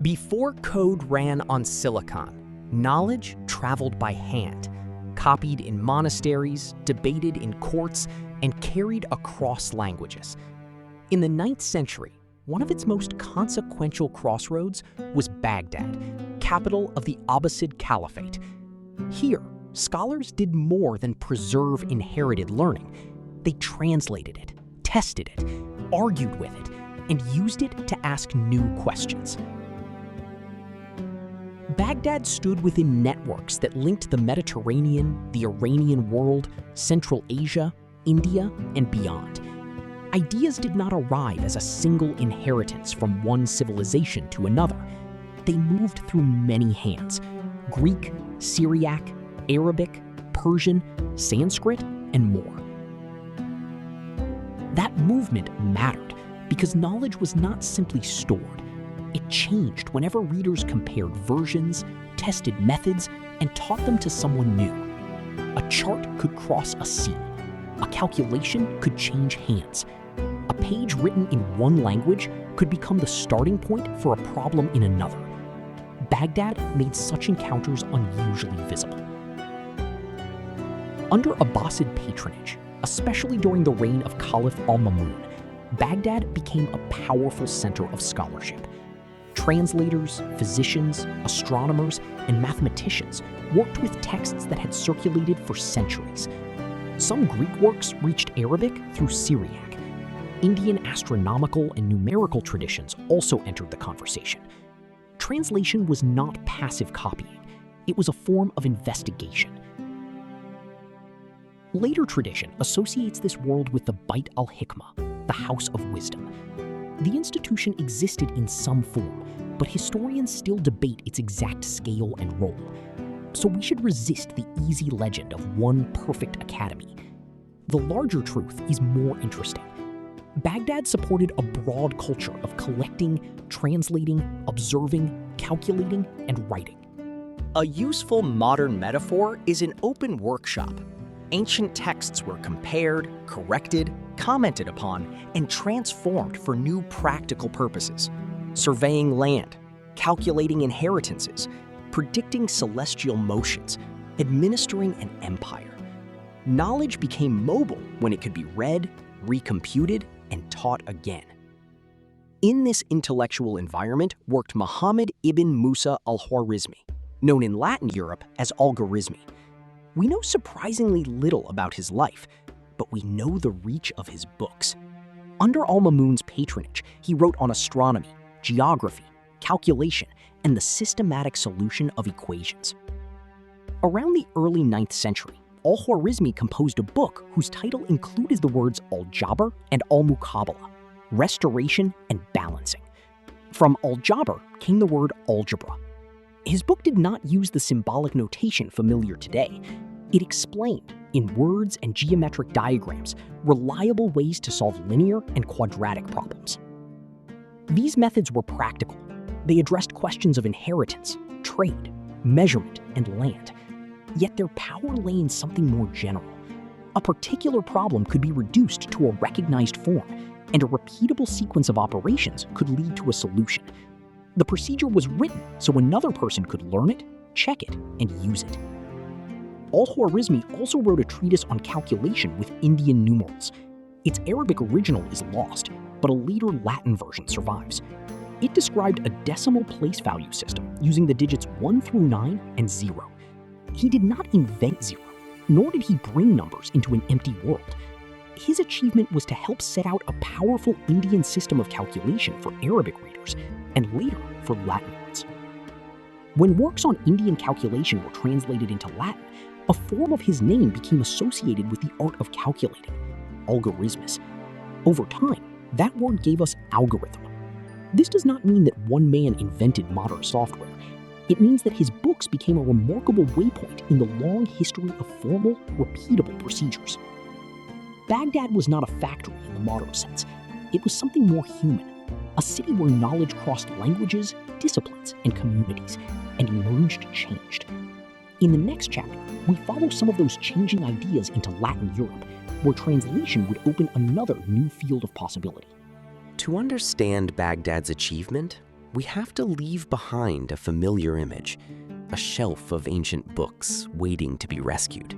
Before code ran on silicon, knowledge traveled by hand, copied in monasteries, debated in courts, and carried across languages. In the 9th century, one of its most consequential crossroads was Baghdad, capital of the Abbasid Caliphate. Here, scholars did more than preserve inherited learning. They translated it, tested it, argued with it, and used it to ask new questions. Baghdad stood within networks that linked the Mediterranean, the Iranian world, Central Asia, India, and beyond. Ideas did not arrive as a single inheritance from one civilization to another. They moved through many hands: Greek, Syriac, Arabic, Persian, Sanskrit, and more. That movement mattered because knowledge was not simply stored. It changed whenever readers compared versions, tested methods, and taught them to someone new. A chart could cross a sea. A calculation could change hands. A page written in one language could become the starting point for a problem in another. Baghdad made such encounters unusually visible. Under Abbasid patronage, especially during the reign of Caliph al-Ma'mun, Baghdad became a powerful center of scholarship. Translators, physicians, astronomers, and mathematicians worked with texts that had circulated for centuries. Some Greek works reached Arabic through Syriac. Indian astronomical and numerical traditions also entered the conversation. Translation was not passive copying. It was a form of investigation. Later tradition associates this world with the Bait al-Hikmah, the House of Wisdom. The institution existed in some form, but historians still debate its exact scale and role. So we should resist the easy legend of one perfect academy. The larger truth is more interesting. Baghdad supported a broad culture of collecting, translating, observing, calculating, and writing. A useful modern metaphor is an open workshop. Ancient texts were compared, corrected, commented upon, and transformed for new practical purposes. Surveying land, calculating inheritances, predicting celestial motions, administering an empire. Knowledge became mobile when it could be read, recomputed, and taught again. In this intellectual environment worked Muḥammad ibn Mūsā al-Khwārizmī, known in Latin Europe as Algorismi. We know surprisingly little about his life, but we know the reach of his books. Under al-Ma'mun's patronage, he wrote on astronomy, geography, calculation, and the systematic solution of equations. Around the early 9th century, al-Khwārizmī composed a book whose title included the words Algebra and al-Muqabala, restoration and balancing. From Algebra came the word algebra. His book did not use the symbolic notation familiar today. It explained, in words and geometric diagrams, reliable ways to solve linear and quadratic problems. These methods were practical. They addressed questions of inheritance, trade, measurement, and land. Yet their power lay in something more general. A particular problem could be reduced to a recognized form, and a repeatable sequence of operations could lead to a solution. The procedure was written so another person could learn it, check it, and use it. Al-Khwārizmī also wrote a treatise on calculation with Indian numerals. Its Arabic original is lost, but a later Latin version survives. It described a decimal place value system using the digits 1 through 9 and 0. He did not invent zero, nor did he bring numbers into an empty world. His achievement was to help set out a powerful Indian system of calculation for Arabic readers, and later for Latin ones. When works on Indian calculation were translated into Latin, a form of his name became associated with the art of calculating, algorisms. Over time, that word gave us algorithm. This does not mean that one man invented modern software. It means that his books became a remarkable waypoint in the long history of formal, repeatable procedures. Baghdad was not a factory in the modern sense. It was something more human, a city where knowledge crossed languages, disciplines, and communities, and emerged changed. In the next chapter, we follow some of those changing ideas into Latin Europe, where translation would open another new field of possibility. To understand Baghdad's achievement, we have to leave behind a familiar image, a shelf of ancient books waiting to be rescued.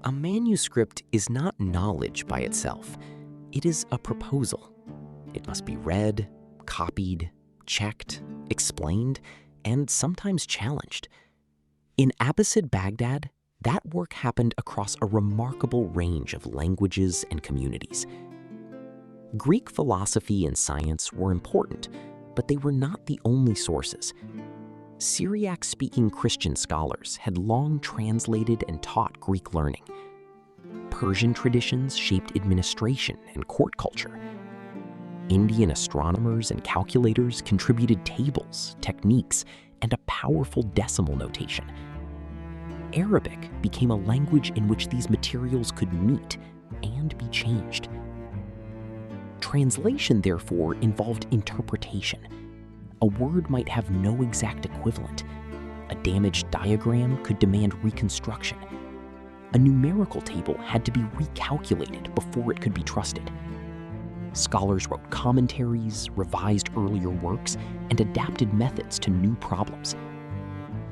A manuscript is not knowledge by itself. It is a proposal. It must be read, copied, checked, explained, and sometimes challenged. In Abbasid Baghdad, that work happened across a remarkable range of languages and communities. Greek philosophy and science were important, but they were not the only sources. Syriac-speaking Christian scholars had long translated and taught Greek learning. Persian traditions shaped administration and court culture. Indian astronomers and calculators contributed tables, techniques, and a powerful decimal notation. Arabic became a language in which these materials could meet and be changed. Translation, therefore, involved interpretation. A word might have no exact equivalent. A damaged diagram could demand reconstruction. A numerical table had to be recalculated before it could be trusted. Scholars wrote commentaries, revised earlier works, and adapted methods to new problems.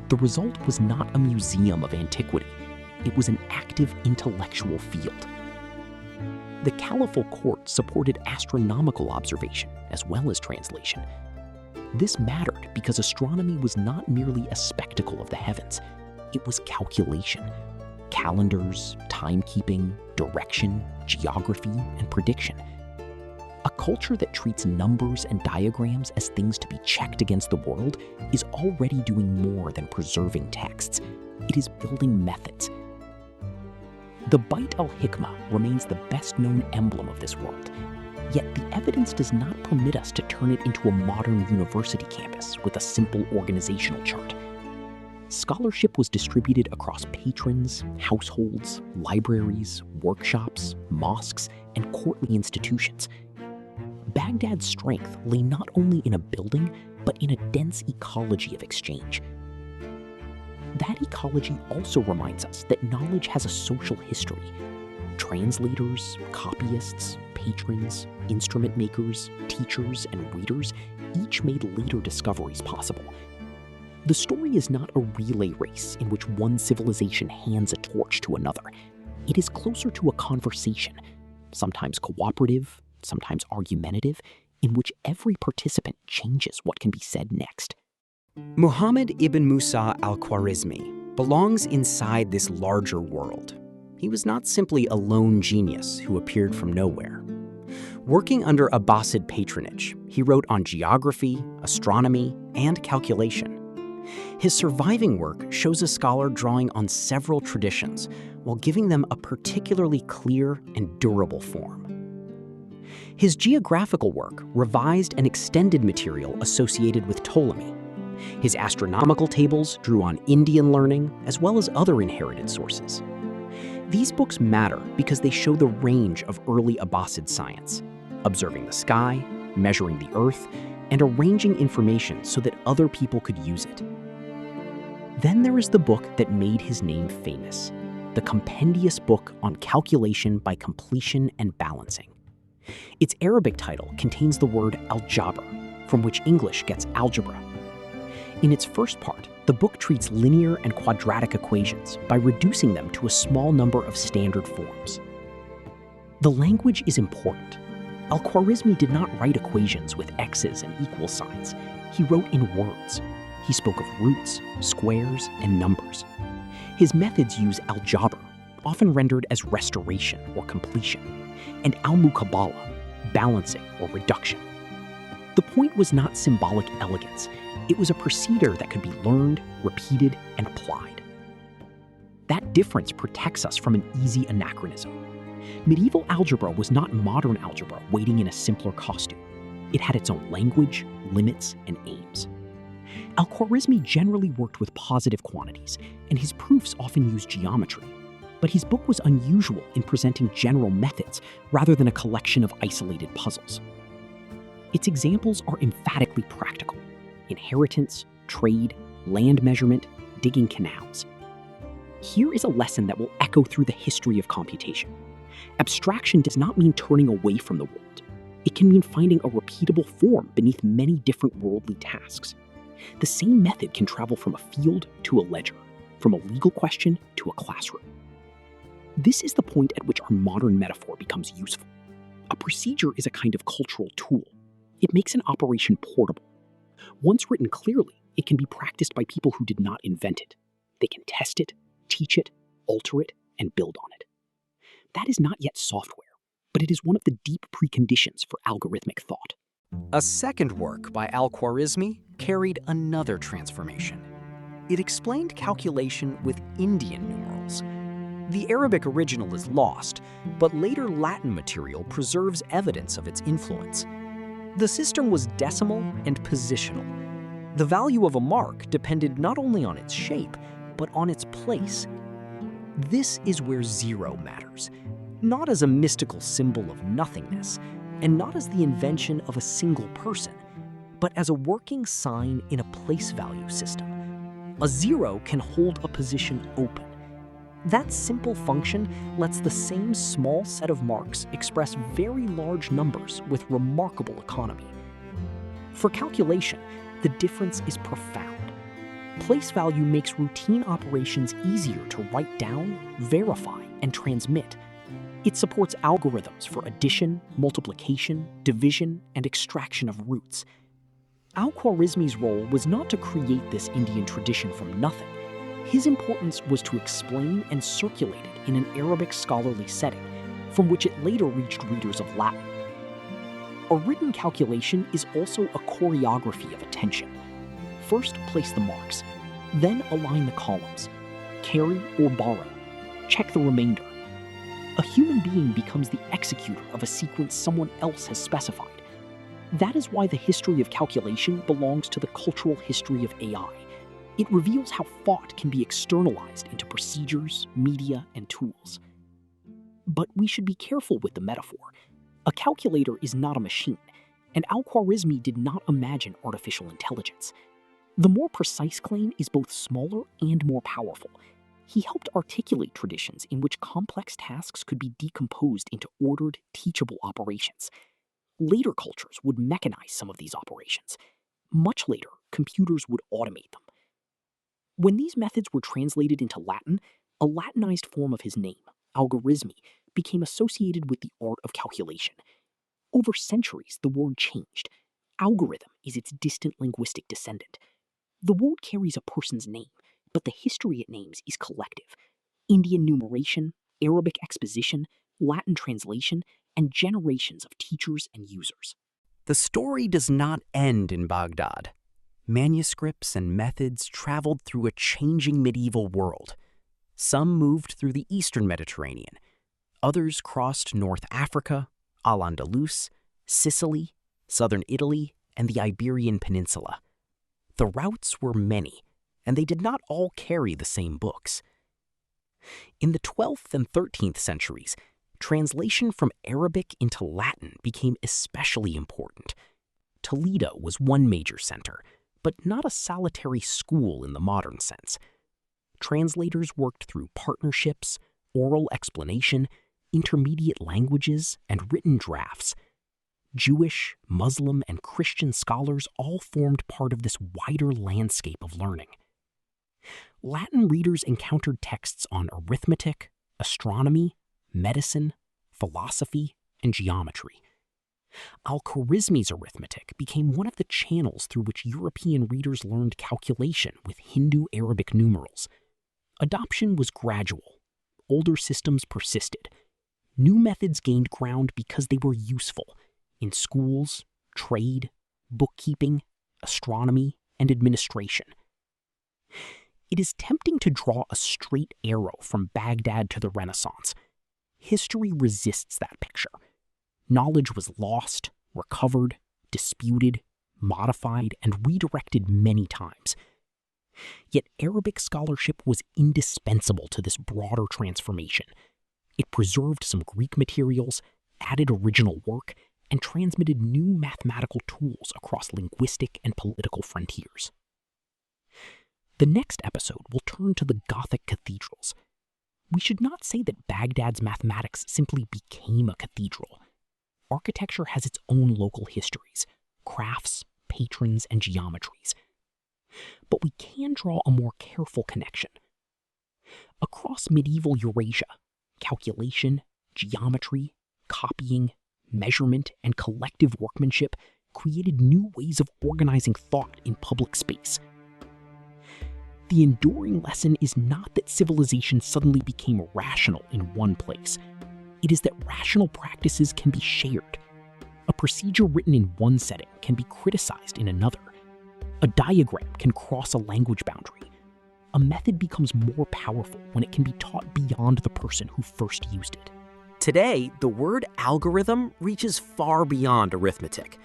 The result was not a museum of antiquity. It was an active intellectual field. The caliphal court supported astronomical observation as well as translation. This mattered because astronomy was not merely a spectacle of the heavens. It was calculation, calendars, timekeeping, direction, geography, and prediction. A culture that treats numbers and diagrams as things to be checked against the world is already doing more than preserving texts. It is building methods. The Bait al-Hikmah remains the best-known emblem of this world, yet the evidence does not permit us to turn it into a modern university campus with a simple organizational chart. Scholarship was distributed across patrons, households, libraries, workshops, mosques, and courtly institutions. Baghdad's strength lay not only in a building, but in a dense ecology of exchange. That ecology also reminds us that knowledge has a social history. Translators, copyists, patrons, instrument makers, teachers, and readers each made later discoveries possible. The story is not a relay race in which one civilization hands a torch to another. It is closer to a conversation, sometimes cooperative, sometimes argumentative, in which every participant changes what can be said next. Muḥammad ibn Mūsā al-Khwārizmī belongs inside this larger world. He was not simply a lone genius who appeared from nowhere. Working under Abbasid patronage, he wrote on geography, astronomy, and calculation. His surviving work shows a scholar drawing on several traditions while giving them a particularly clear and durable form. His geographical work revised and extended material associated with Ptolemy. His astronomical tables drew on Indian learning as well as other inherited sources. These books matter because they show the range of early Abbasid science, observing the sky, measuring the earth, and arranging information so that other people could use it. Then there is the book that made his name famous, the compendious book on calculation by completion and balancing. Its Arabic title contains the word Algebra, from which English gets algebra. In its first part, the book treats linear and quadratic equations by reducing them to a small number of standard forms. The language is important. Al-Khwārizmī did not write equations with x's and equal signs. He wrote in words. He spoke of roots, squares, and numbers. His methods use algebra, often rendered as restoration or completion, and al-Muqabala, balancing or reduction. The point was not symbolic elegance. It was a procedure that could be learned, repeated, and applied. That difference protects us from an easy anachronism. Medieval algebra was not modern algebra waiting in a simpler costume. It had its own language, limits, and aims. Al-Khwārizmī generally worked with positive quantities, and his proofs often used geometry. But his book was unusual in presenting general methods rather than a collection of isolated puzzles. Its examples are emphatically practical: inheritance, trade, land measurement, digging canals. Here is a lesson that will echo through the history of computation. Abstraction does not mean turning away from the world. It can mean finding a repeatable form beneath many different worldly tasks. The same method can travel from a field to a ledger, from a legal question to a classroom. This is the point at which our modern metaphor becomes useful. A procedure is a kind of cultural tool. It makes an operation portable. Once written clearly, it can be practiced by people who did not invent it. They can test it, teach it, alter it, and build on it. That is not yet software, but it is one of the deep preconditions for algorithmic thought. A second work by al-Khwārizmī carried another transformation. It explained calculation with Indian numerals. The Arabic original is lost, but later Latin material preserves evidence of its influence. The system was decimal and positional. The value of a mark depended not only on its shape, but on its place. This is where zero matters, not as a mystical symbol of nothingness, and not as the invention of a single person, but as a working sign in a place value system. A zero can hold a position open. That simple function lets the same small set of marks express very large numbers with remarkable economy. For calculation, the difference is profound. Place value makes routine operations easier to write down, verify, and transmit. It supports algorithms for addition, multiplication, division, and extraction of roots. Al-Khwārizmī's role was not to create this Indian tradition from nothing. His importance was to explain and circulate it in an Arabic scholarly setting, from which it later reached readers of Latin. A written calculation is also a choreography of attention. First, place the marks. Then align the columns. Carry or borrow. Check the remainder. A human being becomes the executor of a sequence someone else has specified. That is why the history of calculation belongs to the cultural history of AI. It reveals how thought can be externalized into procedures, media, and tools. But we should be careful with the metaphor. A calculator is not a machine, and al-Khwārizmī did not imagine artificial intelligence. The more precise claim is both smaller and more powerful. He helped articulate traditions in which complex tasks could be decomposed into ordered, teachable operations. Later cultures would mechanize some of these operations. Much later, computers would automate them. When these methods were translated into Latin, a Latinized form of his name, Algorismi, became associated with the art of calculation. Over centuries, the word changed. Algorithm is its distant linguistic descendant. The word carries a person's name, but the history it names is collective. Indian numeration, Arabic exposition, Latin translation, and generations of teachers and users. The story does not end in Baghdad. Manuscripts and methods traveled through a changing medieval world. Some moved through the eastern Mediterranean. Others crossed North Africa, Al-Andalus, Sicily, southern Italy, and the Iberian Peninsula. The routes were many, and they did not all carry the same books. In the 12th and 13th centuries, translation from Arabic into Latin became especially important. Toledo was one major center, but not a solitary school in the modern sense. Translators worked through partnerships, oral explanation, intermediate languages, and written drafts. Jewish, Muslim, and Christian scholars all formed part of this wider landscape of learning. Latin readers encountered texts on arithmetic, astronomy, medicine, philosophy, and geometry. Al-Khwārizmī's arithmetic became one of the channels through which European readers learned calculation with Hindu-Arabic numerals. Adoption was gradual. Older systems persisted. New methods gained ground because they were useful in schools, trade, bookkeeping, astronomy, and administration. It is tempting to draw a straight arrow from Baghdad to the Renaissance. History resists that picture. Knowledge was lost, recovered, disputed, modified, and redirected many times. Yet Arabic scholarship was indispensable to this broader transformation. It preserved some Greek materials, added original work, and transmitted new mathematical tools across linguistic and political frontiers. The next episode will turn to the Gothic cathedrals. We should not say that Baghdad's mathematics simply became a cathedral. architecture has its own local histories, crafts, patrons, and geometries. But we can draw a more careful connection. Across medieval Eurasia, calculation, geometry, copying, measurement, and collective workmanship created new ways of organizing thought in public space. The enduring lesson is not that civilization suddenly became rational in one place. It is that rational practices can be shared. A procedure written in one setting can be criticized in another. A diagram can cross a language boundary. A method becomes more powerful when it can be taught beyond the person who first used it. Today, the word algorithm reaches far beyond arithmetic.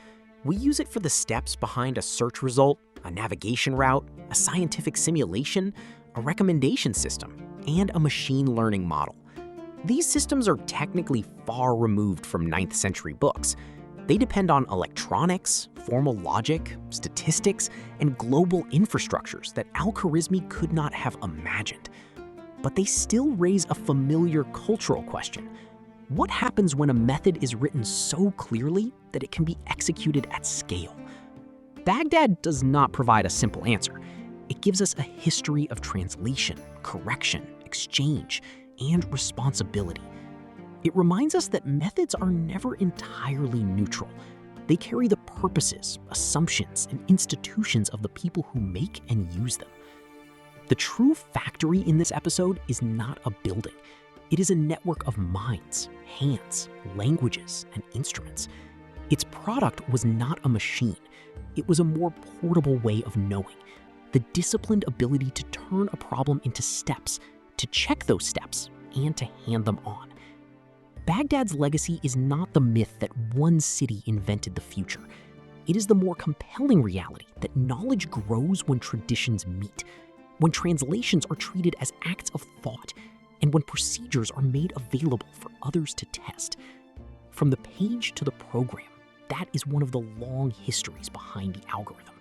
We use it for the steps behind a search result, a navigation route, a scientific simulation, a recommendation system, and a machine learning model. These systems are technically far removed from 9th century books. They depend on electronics, formal logic, statistics, and global infrastructures that Al-Khwārizmī could not have imagined. But they still raise a familiar cultural question. What happens when a method is written so clearly that it can be executed at scale? Baghdad does not provide a simple answer. It gives us a history of translation, correction, exchange, and responsibility. It reminds us that methods are never entirely neutral. They carry the purposes, assumptions, and institutions of the people who make and use them. The true factory in this episode is not a building. It is a network of minds, hands, languages, and instruments. Its product was not a machine. It was a more portable way of knowing, the disciplined ability to turn a problem into steps, to check those steps, and to hand them on. Baghdad's legacy is not the myth that one city invented the future. It is the more compelling reality that knowledge grows when traditions meet, when translations are treated as acts of thought, and when procedures are made available for others to test. From the page to the program, that is one of the long histories behind the algorithm.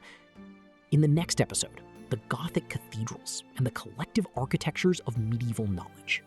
In the next episode, the Gothic cathedrals and the collective architectures of medieval knowledge.